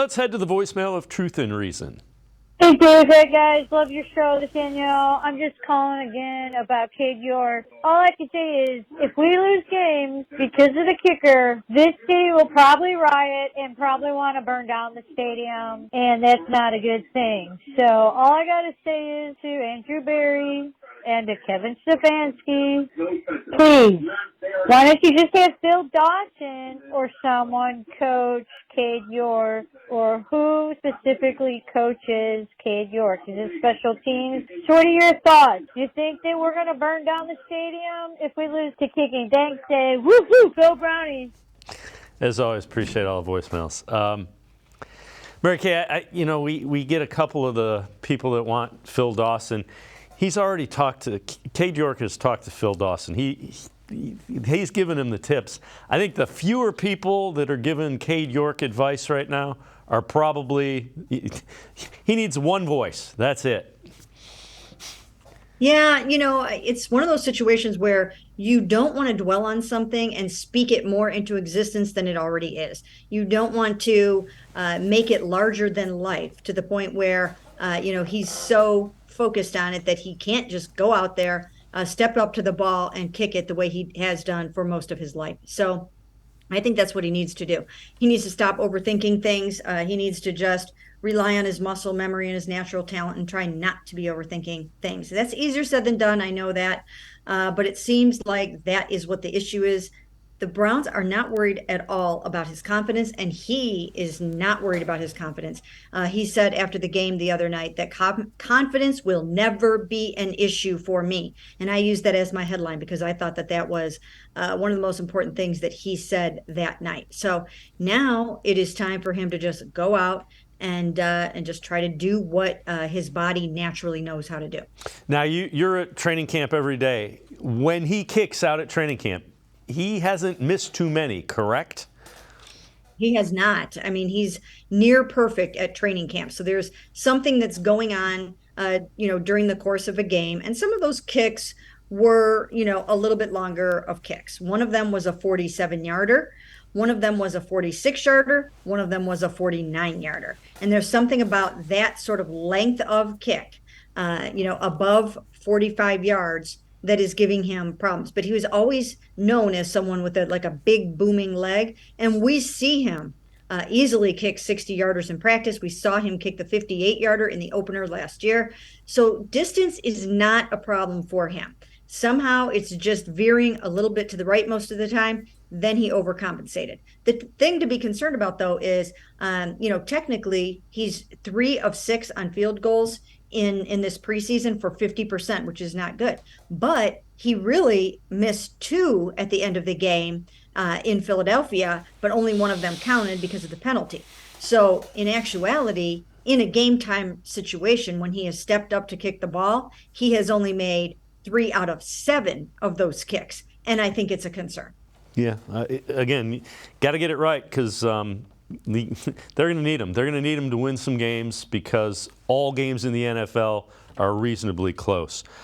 Let's head to the voicemail of Truth and Reason. Hey, Dave. Hey, guys. Love your show, Nathaniel. I'm just calling again about Cade York. All I can say is, if we lose games because of the kicker, this city will probably riot and probably want to burn down the stadium, and that's not a good thing. So all I got to say is to Andrew Berry and to Kevin Stefanski, please, why don't you just have Phil Dawson or someone coach Cade York, or who specifically coaches Cade York? Is it special teams? So what are your thoughts? Do you think that we're going to burn down the stadium if we lose to kicking? Thanks, Dave. Woo-hoo, go Brownies. As always, appreciate all the voicemails. Mary Kay, we get a couple of the people that want Phil Dawson. He's already Cade York has talked to Phil Dawson. He's given him the tips. I think the fewer people that are giving Cade York advice right now are probably, he needs one voice. That's it. Yeah, it's one of those situations where you don't want to dwell on something and speak it more into existence than it already is. You don't want to make it larger than life to the point where, he's so focused on it that he can't just go out there, step up to the ball and kick it the way he has done for most of his life. So I think that's what he needs to do. He needs to stop overthinking things. He needs to just rely on his muscle memory and his natural talent and try not to be overthinking things. That's easier said than done. I know that. But it seems like that is what the issue is. The Browns are not worried at all about his confidence, and he is not worried about his confidence. He said after the game the other night that confidence will never be an issue for me. And I used that as my headline because I thought that was one of the most important things that he said that night. So now it is time for him to just go out and just try to do what his body naturally knows how to do. Now, you're at training camp every day. When he kicks out at training camp, he hasn't missed too many, correct? He has not. I mean, he's near perfect at training camp. So there's something that's going on, during the course of a game. And some of those kicks were, a little bit longer of kicks. One of them was a 47-yarder. One of them was a 46-yarder. One of them was a 49-yarder. And there's something about that sort of length of kick, above 45 yards that is giving him problems. But he was always known as someone with a big booming leg. And we see him easily kick 60-yarders in practice. We saw him kick the 58-yarder in the opener last year. So distance is not a problem for him. Somehow it's just veering a little bit to the right most of the time. Then he overcompensated. The thing to be concerned about, though, is, technically he's 3 of 6 on field goals in this preseason for 50%, which is not good. But he really missed 2 at the end of the game in Philadelphia, but only one of them counted because of the penalty. So in actuality, in a game time situation, when he has stepped up to kick the ball, he has only made 3 out of 7 of those kicks. And I think it's a concern. Yeah. Again, got to get it right because they're going to need him. They're going to need him to win some games because all games in the NFL are reasonably close.